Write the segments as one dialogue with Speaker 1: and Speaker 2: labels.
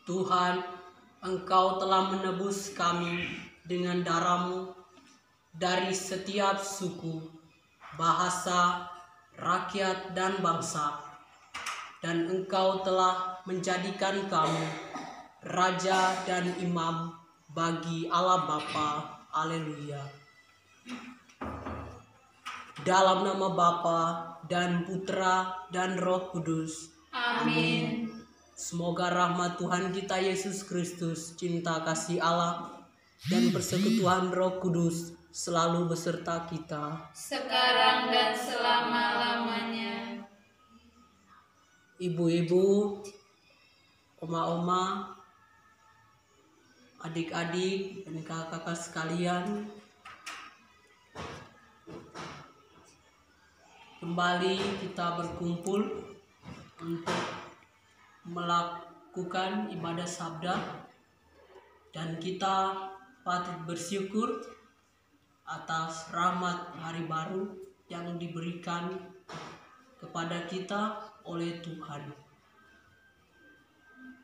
Speaker 1: Tuhan, Engkau telah menebus kami dengan darah-Mu dari setiap suku, bahasa, rakyat, dan bangsa. Dan Engkau telah menjadikan kami raja dan imam bagi Allah Bapa. Haleluya. Dalam nama Bapa dan Putra dan Roh Kudus.
Speaker 2: Amin.
Speaker 1: Semoga rahmat Tuhan kita Yesus Kristus, cinta kasih Allah, dan persekutuan Roh Kudus selalu beserta kita,
Speaker 2: Sekarang dan selama-lamanya.
Speaker 1: Ibu-ibu, oma-oma, adik-adik, dan kakak-kakak sekalian, kembali kita berkumpul untuk melakukan ibadah sabda, dan kita patut bersyukur atas rahmat hari baru yang diberikan kepada kita oleh Tuhan.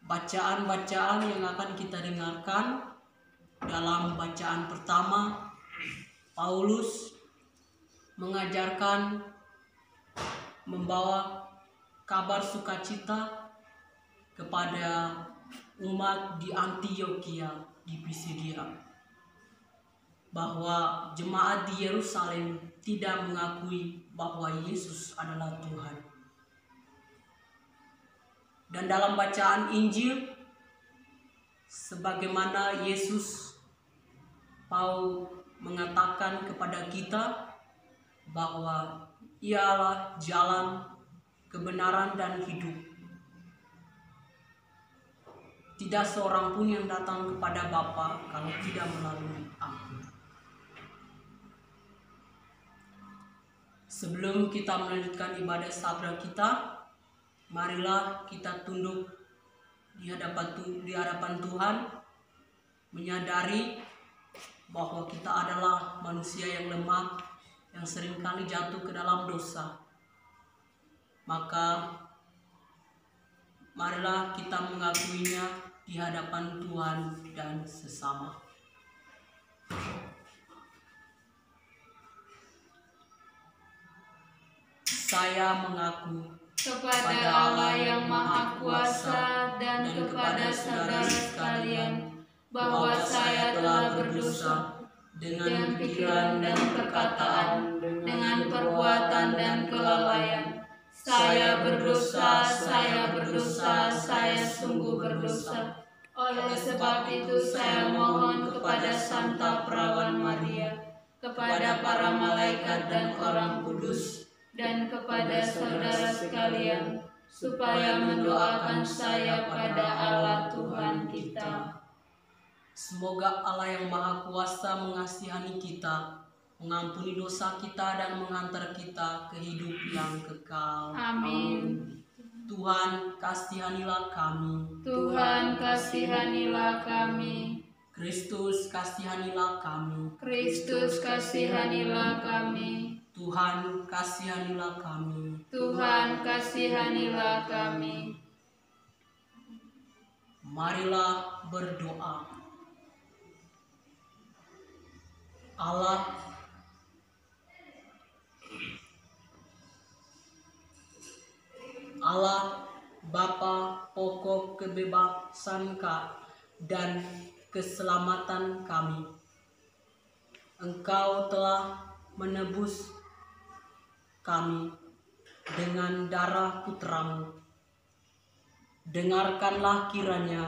Speaker 1: Bacaan-bacaan yang akan kita dengarkan dalam bacaan pertama, Paulus mengajarkan membawa kabar sukacita kepada umat di Antioquia di Pisidia, bahwa jemaat di Yerusalem tidak mengakui bahwa Yesus adalah Tuhan. Dan dalam bacaan Injil, sebagaimana Yesus mau mengatakan kepada kita bahwa Ialah jalan, kebenaran, dan hidup. Tidak seorang pun yang datang kepada Bapa kalau tidak melalui Aku. Sebelum kita melanjutkan ibadah sabda kita, marilah kita tunduk di hadapan Tuhan, menyadari bahwa kita adalah manusia yang lemah, yang seringkali jatuh ke dalam dosa. Maka marilah kita mengakuinya di hadapan Tuhan dan sesama. Saya mengaku
Speaker 2: kepada Allah yang Maha Kuasa dan kepada saudara sekalian bahwa saya telah berdosa dengan pikiran dan perkataan, dengan perbuatan dan kelalaian. Saya berdosa, saya sungguh berdosa. Oleh sebab itu saya mohon kepada Santa Perawan Maria, kepada para malaikat dan orang kudus, dan kepada saudara sekalian, supaya mendoakan saya pada Allah Tuhan kita.
Speaker 1: Semoga Allah yang Maha Kuasa mengasihani kita, mengampuni dosa kita, dan mengantar kita ke hidup yang kekal.
Speaker 2: Amin.
Speaker 1: Tuhan, kasihanilah kami.
Speaker 2: Tuhan, kasihanilah kami.
Speaker 1: Kristus, kasihanilah kami.
Speaker 2: Kristus, kasihanilah kami.
Speaker 1: Tuhan, kasihanilah kami.
Speaker 2: Tuhan, kasihanilah kami.
Speaker 1: Marilah berdoa. Allah Bapa, pokok kebebasan dan keselamatan kami, Engkau telah menebus kami dengan darah Putra-Mu. Dengarkanlah kiranya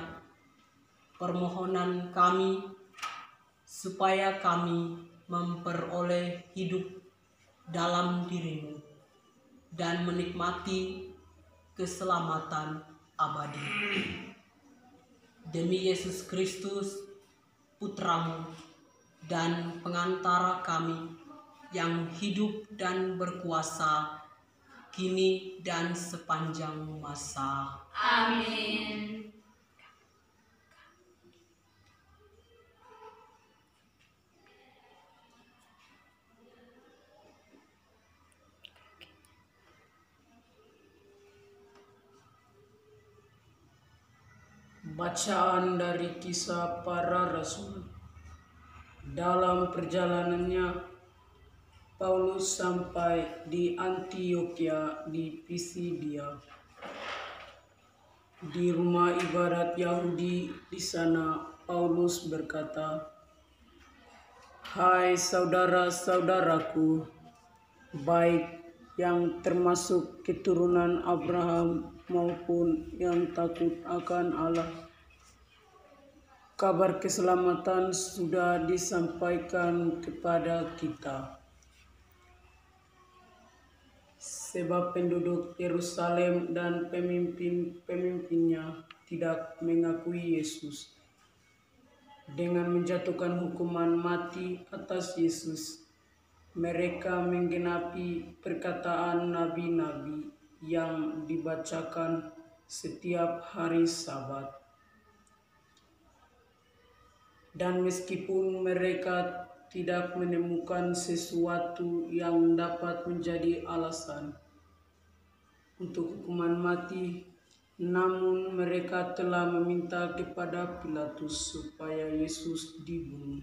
Speaker 1: permohonan kami, supaya kami memperoleh hidup dalam diri-Mu dan menikmati keselamatan abadi. Demi Yesus Kristus, Putra-Mu dan pengantara kami, yang hidup dan berkuasa kini dan sepanjang masa.
Speaker 2: Amin.
Speaker 3: Bacaan dari Kisah Para Rasul. Dalam perjalanannya, Paulus sampai di Antiokhia di Pisidia. Di rumah ibadat Yahudi di sana, Paulus berkata, "Hai saudara-saudaraku, baik yang termasuk keturunan Abraham maupun yang takut akan Allah. Kabar keselamatan sudah disampaikan kepada kita. Sebab penduduk Yerusalem dan pemimpin-pemimpinnya tidak mengakui Yesus. Dengan menjatuhkan hukuman mati atas Yesus, mereka menggenapi perkataan nabi-nabi yang dibacakan setiap hari Sabat. Dan meskipun mereka tidak menemukan sesuatu yang dapat menjadi alasan untuk hukuman mati, namun mereka telah meminta kepada Pilatus supaya Yesus dibunuh.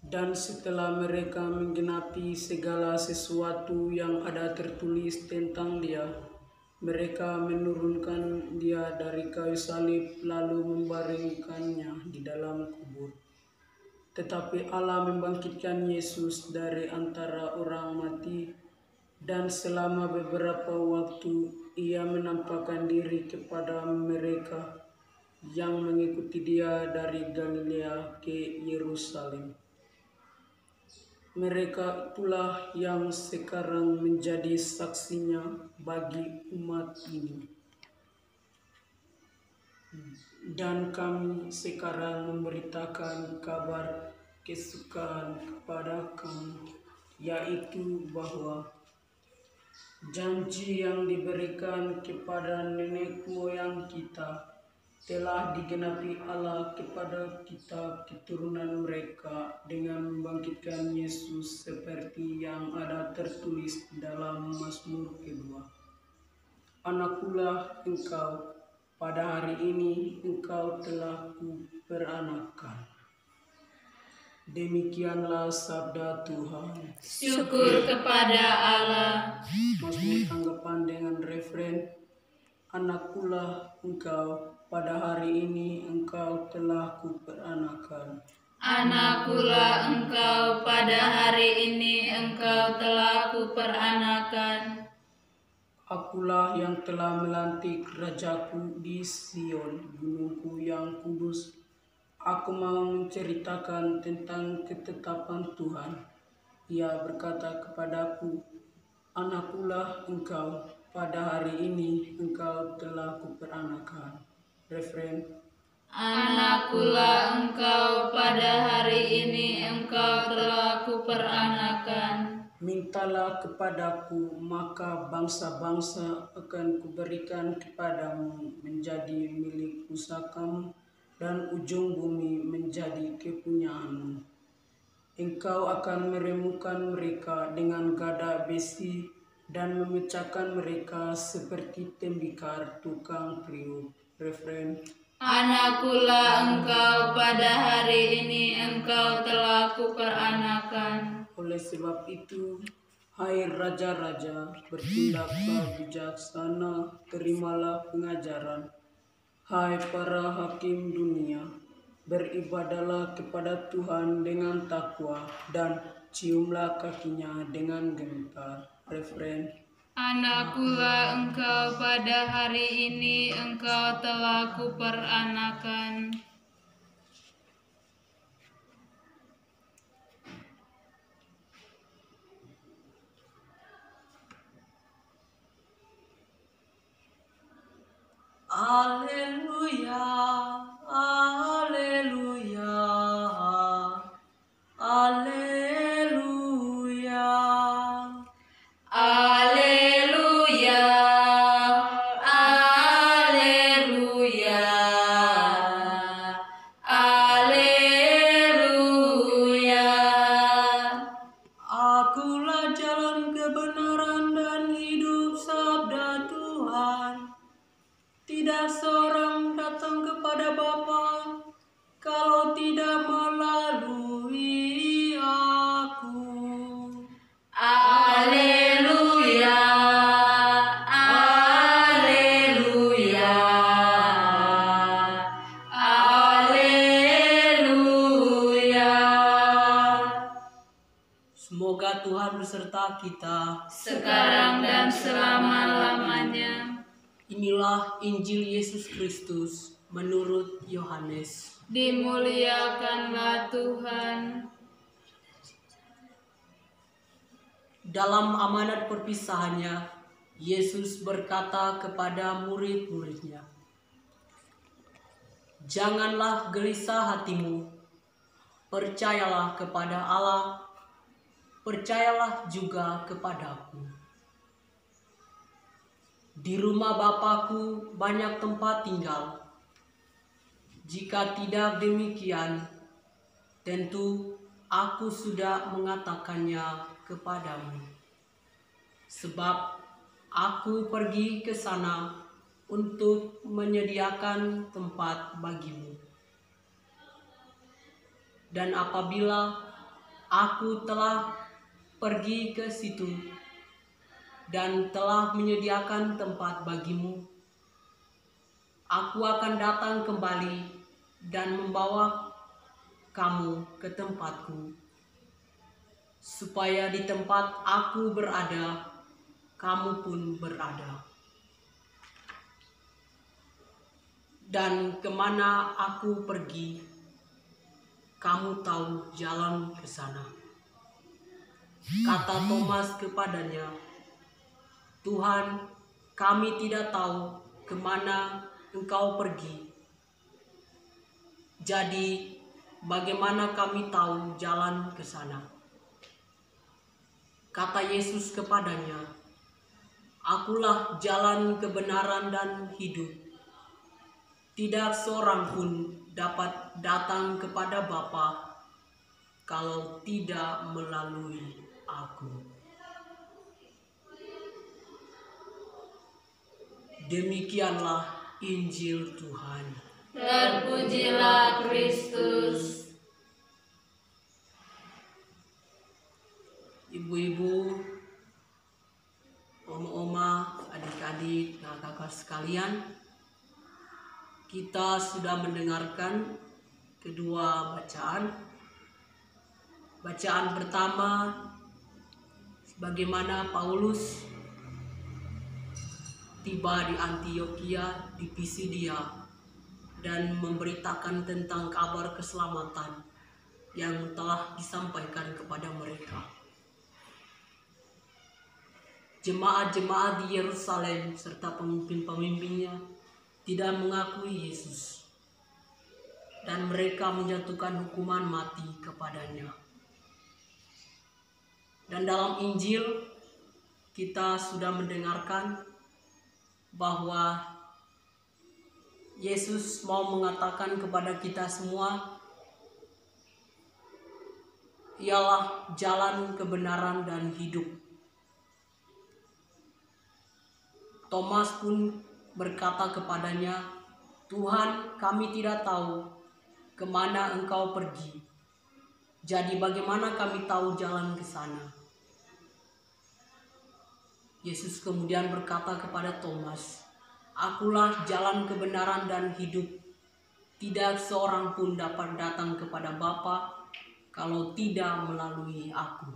Speaker 3: Dan setelah mereka menggenapi segala sesuatu yang ada tertulis tentang dia, mereka menurunkan dia dari kayu salib lalu membaringkannya di dalam kubur. Tetapi Allah membangkitkan Yesus dari antara orang mati, dan selama beberapa waktu ia menampakkan diri kepada mereka yang mengikuti dia dari Galilea ke Yerusalem. Mereka itulah yang sekarang menjadi saksinya bagi umat ini. Dan kami sekarang memberitakan kabar kesukaan kepada kamu, yaitu bahwa janji yang diberikan kepada nenek moyang kita telah digenapi Allah kepada kita keturunan mereka dengan membangkitkan Yesus seperti yang ada tertulis dalam Mazmur kedua. Anakkulah engkau, pada hari ini engkau telah kuperanakan. Demikianlah sabda Tuhan.
Speaker 2: Syukur kepada Allah.
Speaker 3: Mazmur tanggapan dengan referen, anakkulah engkau, pada hari ini engkau telah kuperanakan.
Speaker 2: Anakkulah engkau, pada hari ini engkau telah kuperanakan.
Speaker 3: Akulah yang telah melantik rajaku di Sion, gunungku yang kudus. Aku mau menceritakan tentang ketetapan Tuhan. Ia berkata kepadaku, anakkulah engkau, pada hari ini engkau telah kuperanakan. Referen,
Speaker 2: Anakkulah engkau, pada hari ini engkau telah kuperanakan.
Speaker 3: mintalah kepadaku, maka bangsa-bangsa akan kuberikan kepadamu menjadi milik pusakamu, dan ujung bumi menjadi kepunyaanmu. Engkau akan meremukkan mereka dengan gada besi dan memecahkan mereka seperti tembikar tukang periuk. Referen,
Speaker 2: Anakkulah engkau, pada hari ini engkau telah kuperanakan.
Speaker 3: oleh sebab itu, hai raja-raja, bertindaklah bijaksana, terimalah pengajaran. Hai para hakim dunia, beribadahlah kepada Tuhan dengan takwa, dan ciumlah kakinya dengan gentar. Referen,
Speaker 2: Anakkulah engkau, pada hari ini engkau telah kuperanakan.
Speaker 1: Haleluya, haleluya, haleluya.
Speaker 2: Alleluia, alleluia, alleluia.
Speaker 1: Akulah jalan kebenaran dan hidup, sabda Tuhan. tidak seorang datang kepada Bapa kalau tidak melalui aku.
Speaker 2: Haleluya, haleluya, haleluya.
Speaker 1: Semoga Tuhan beserta kita.
Speaker 2: Sekarang dan selama-lamanya.
Speaker 1: Inilah Injil Yesus Kristus menurut Yohanes.
Speaker 2: Dimuliakanlah Tuhan.
Speaker 1: Dalam amanat perpisahannya, Yesus berkata kepada murid-muridnya, "Janganlah gelisah hatimu, percayalah kepada Allah, percayalah juga kepadaku. Di rumah Bapa-Ku banyak tempat tinggal. Jika tidak demikian, tentu Aku sudah mengatakannya kepadamu. Sebab Aku pergi ke sana untuk menyediakan tempat bagimu. Dan apabila Aku telah pergi ke situ dan telah menyediakan tempat bagimu, Aku akan datang kembali dan membawa kamu ke tempatku, supaya di tempat Aku berada, kamu pun berada. Dan kemana Aku pergi, kamu tahu jalan ke sana." Kata Thomas kepadanya, "Tuhan, kami tidak tahu kemana Engkau pergi. Jadi, bagaimana kami tahu jalan ke sana?" Kata Yesus kepadanya, "Akulah jalan, kebenaran, dan hidup. Tidak seorang pun dapat datang kepada Bapa kalau tidak melalui Aku." Demikianlah Injil Tuhan.
Speaker 2: Terpujilah Kristus.
Speaker 1: Ibu-ibu, oma-oma, adik-adik, kakak sekalian, kita sudah mendengarkan kedua bacaan. Bacaan pertama, bagaimana Paulus tiba di Antiokhia, di Pisidia, dan memberitakan tentang kabar keselamatan yang telah disampaikan kepada mereka. Jemaat-jemaat di Yerusalem serta pemimpin-pemimpinnya tidak mengakui Yesus, dan mereka menjatuhkan hukuman mati kepadanya. Dan dalam Injil kita sudah mendengarkan bahwa Yesus mau mengatakan kepada kita semua, ialah jalan, kebenaran, dan hidup. Thomas pun berkata kepadanya, "Tuhan, kami tidak tahu kemana Engkau pergi. Jadi bagaimana kami tahu jalan ke sana?" Yesus kemudian berkata kepada Thomas, "Akulah jalan, kebenaran, dan hidup. Tidak seorang pun dapat datang kepada Bapa kalau tidak melalui Aku."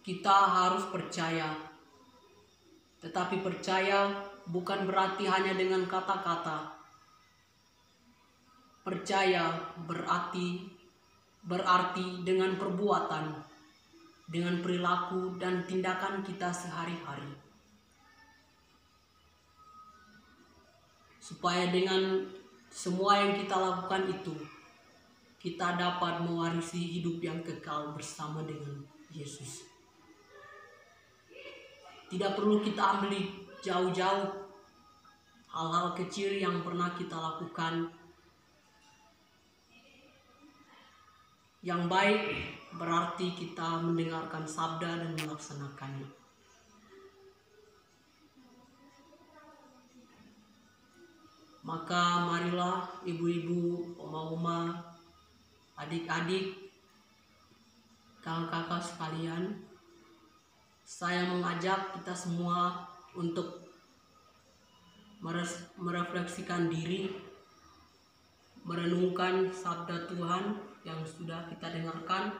Speaker 1: Kita harus percaya, tetapi percaya bukan berarti hanya dengan kata-kata. Percaya berarti dengan perbuatan, dengan perilaku dan tindakan kita sehari-hari. Supaya dengan semua yang kita lakukan itu, kita dapat mewarisi hidup yang kekal bersama dengan Yesus. Tidak perlu kita ambil jauh-jauh hal-hal kecil yang pernah kita lakukan yang baik, berarti kita mendengarkan sabda dan melaksanakannya. Maka marilah ibu-ibu, oma-oma, adik-adik, kakak-kakak sekalian, saya mengajak kita semua untuk merefleksikan diri, merenungkan sabda Tuhan yang sudah kita dengarkan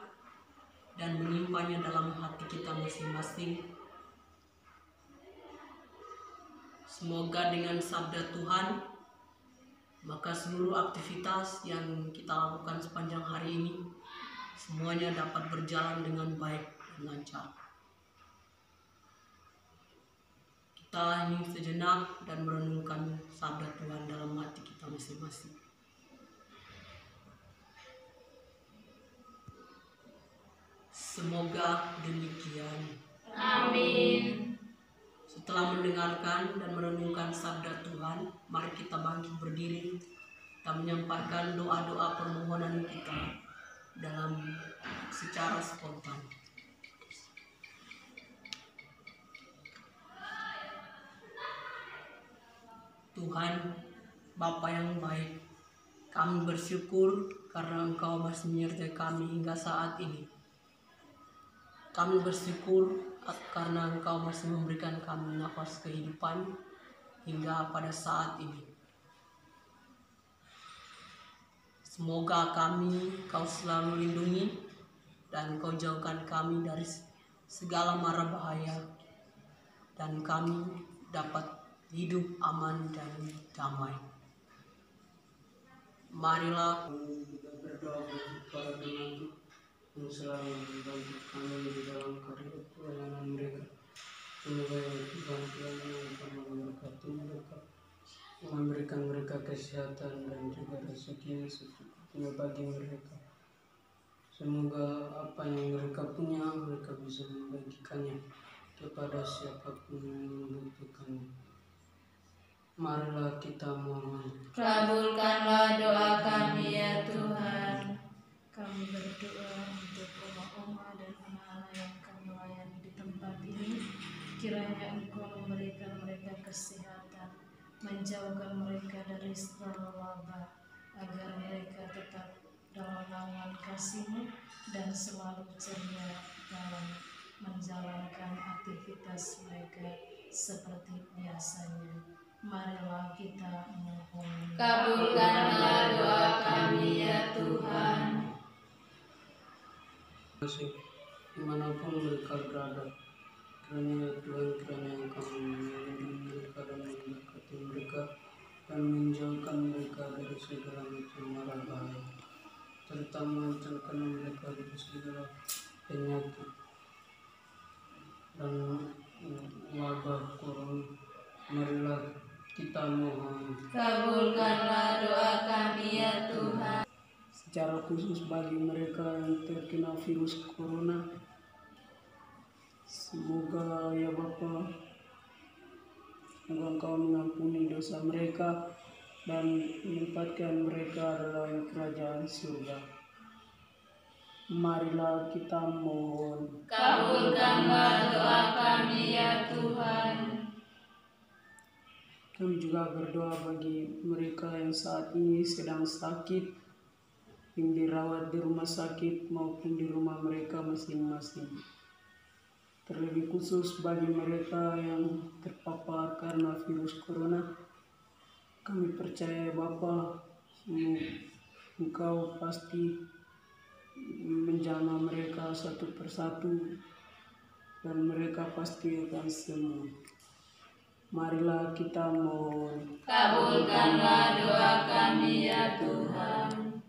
Speaker 1: dan menyimpannya dalam hati kita masing-masing. Semoga dengan sabda Tuhan, maka seluruh aktivitas yang kita lakukan sepanjang hari ini semuanya dapat berjalan dengan baik dan lancar. Kita hening sejenak dan merenungkan sabda Tuhan dalam hati kita masing-masing. Semoga demikian.
Speaker 2: Amin.
Speaker 1: Setelah mendengarkan dan merenungkan sabda Tuhan, mari kita bangkit berdiri. Kita menyampaikan doa-doa permohonan kita secara spontan. Tuhan, Bapa yang baik, kami bersyukur karena Engkau masih menyertai kami hingga saat ini. Kami bersyukur karena Engkau masih memberikan kami nafas kehidupan hingga pada saat ini. Semoga Kau selalu lindungi dan Kau jauhkan kami dari segala mara bahaya, dan kami dapat hidup aman dan damai. Marilah kita berdoa kepada Tuhan yang selalu membantu kami di dalam karya pelayanan mereka. Semoga Tuhan yang akan memberkati mereka, memberikan mereka kesehatan dan juga rezeki secukupnya bagi mereka. Semoga apa yang mereka punya, mereka bisa membagikannya kepada siapapun yang membutuhkannya. Marilah kita mohon.
Speaker 2: Kabulkanlah doa kami ya Tuhan.
Speaker 4: Kami berdoa untuk oma-oma dan anak-anak yang kami layani di tempat ini. Kiranya Engkau memberikan mereka kesehatan, menjauhkan mereka dari segala wabah, agar mereka tetap dalam naungan kasih-Mu dan selalu ceria dalam menjalankan aktivitas mereka seperti biasanya. Marilah kita mohon.
Speaker 2: Kabulkanlah doa kami ya Tuhan.
Speaker 1: Masih dimanapun mereka berada, kiranya Tuhan, kiranya Engkau melindungi mereka dan memberkati mereka dan menjauhkan mereka dari segala macam mara bahaya, terutama menjauhkan mereka dari segala penyakit dan wabah corona. Marilah kita mohon.
Speaker 2: Kabulkanlah doa kami ya Tuhan.
Speaker 3: Secara khusus bagi mereka yang terkena virus corona, semoga ya Bapa, semoga Engkau mengampuni dosa mereka dan menempatkan mereka dalam kerajaan surga. Marilah kita mohon.
Speaker 2: Kabulkanlah doa kami ya Tuhan.
Speaker 3: Kami juga berdoa bagi mereka yang saat ini sedang sakit, yang dirawat di rumah sakit maupun di rumah mereka masing-masing. Terlebih khusus bagi mereka yang terpapar karena virus corona, kami percaya Bapa, Engkau pasti menjamah mereka satu persatu dan mereka pasti akan sembuh. Marilah kita mohon.
Speaker 2: Kabulkanlah doa kami ya Tuhan.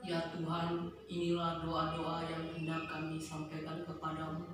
Speaker 1: Ya Tuhan, inilah doa-doa yang hendak kami sampaikan kepadamu.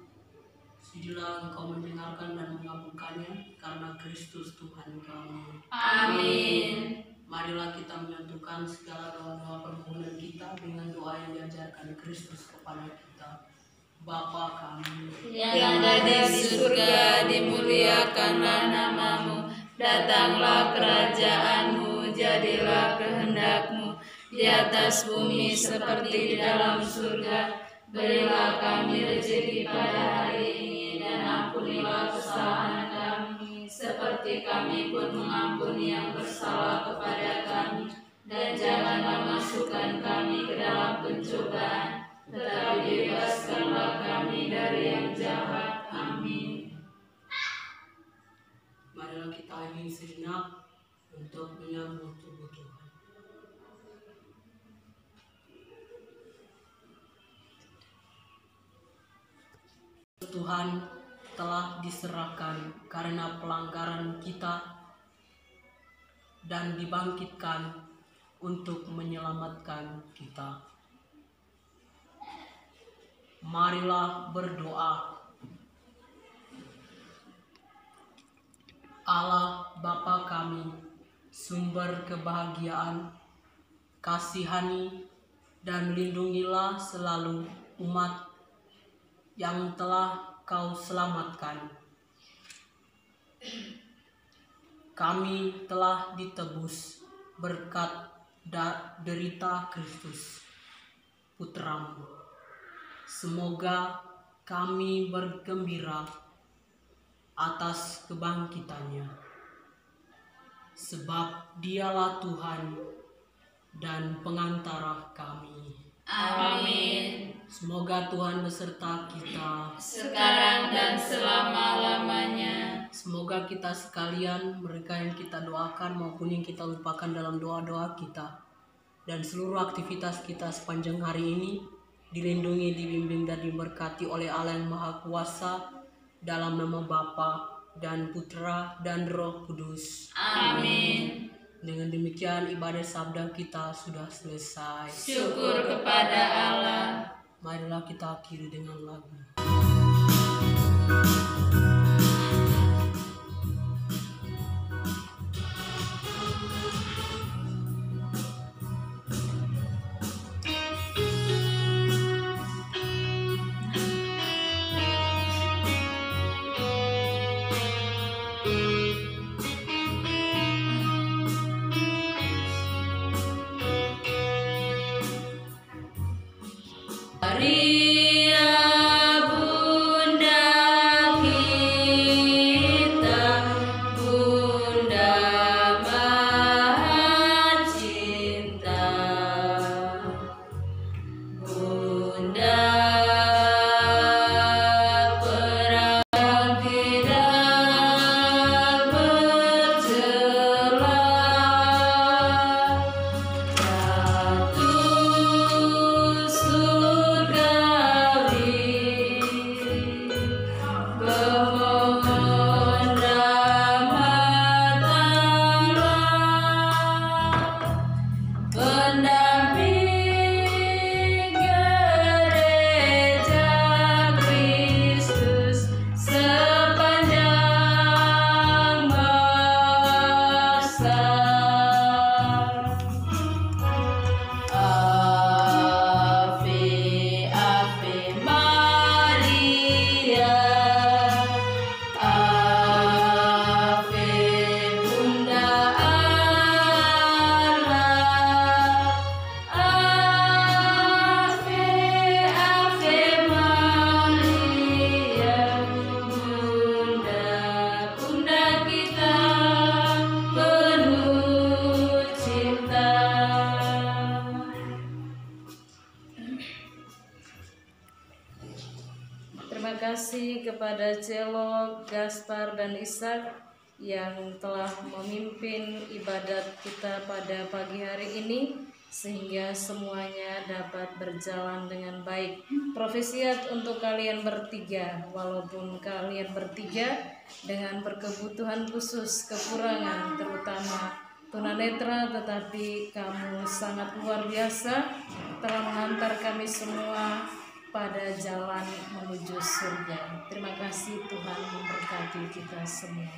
Speaker 1: Sudilah Engkau mendengarkan dan mengabulkannya karena Kristus Tuhan kami.
Speaker 2: Amin.
Speaker 1: Marilah kita menyatukan segala doa-doa permohonan kita dengan doa yang diajarkan Kristus kepada kita. Bapa kami
Speaker 2: yang ada di surga, dimuliakanlah namamu. Datanglah kerajaan-Mu, jadilah kehendak-Mu di atas bumi seperti di dalam surga. Berilah kami rezeki pada hari ini, dan ampunilah kesalahan kami seperti tetapi kami pun mengampuni yang bersalah kepada kami. Dan janganlah masukkan kami ke dalam pencobaan, tetapi bebaskanlah kami dari yang jahat. Amin.
Speaker 1: Marilah kita hening sejenak untuk menyambut tubuh Tuhan. Tuhan telah diserahkan karena pelanggaran kita dan dibangkitkan untuk menyelamatkan kita. Marilah berdoa. Allah Bapa kami, sumber kebahagiaan, kasihani dan lindungilah selalu umat yang telah Kau selamatkan. Kami telah ditebus berkat derita Kristus, Putramu. Semoga kami bergembira atas kebangkitannya, sebab Dialah Tuhan dan pengantara kami.
Speaker 2: Amin.
Speaker 1: Semoga Tuhan beserta kita
Speaker 2: Sekarang dan selama-lamanya.
Speaker 1: Semoga kita sekalian, mereka yang kita doakan maupun yang kita lupakan dalam doa-doa kita, dan seluruh aktivitas kita sepanjang hari ini dilindungi, dibimbing dan diberkati oleh Allah yang Maha Kuasa, dalam nama Bapa dan Putra dan Roh Kudus.
Speaker 2: Amin.
Speaker 1: Dengan demikian ibadah sabda kita sudah selesai.
Speaker 2: Syukur kepada Allah.
Speaker 1: Marilah kita akhiri dengan lagu.
Speaker 2: Maria Bunda kita, Bunda Maha Cinta, Bunda perang tidak bercela, Ratu surgawi, pemohon rahmat Allah, pendamping gereja Kristus sepanjang masa. Ave, Ave Maria, Ave Bunda Allah, Ave, Ave Maria, Bunda kita penuh cinta.
Speaker 4: Terima kasih kepada Celo, Gaspar, dan Ishak yang telah memimpin ibadat kita pada pagi hari ini, sehingga semuanya dapat berjalan dengan baik. Profesiat untuk kalian bertiga, walaupun kalian bertiga dengan berkebutuhan khusus, kekurangan, terutama tunanetra, tetapi kamu sangat luar biasa telah menghantar kami semua pada jalan menuju surga. Terima kasih, Tuhan memberkati kita semua.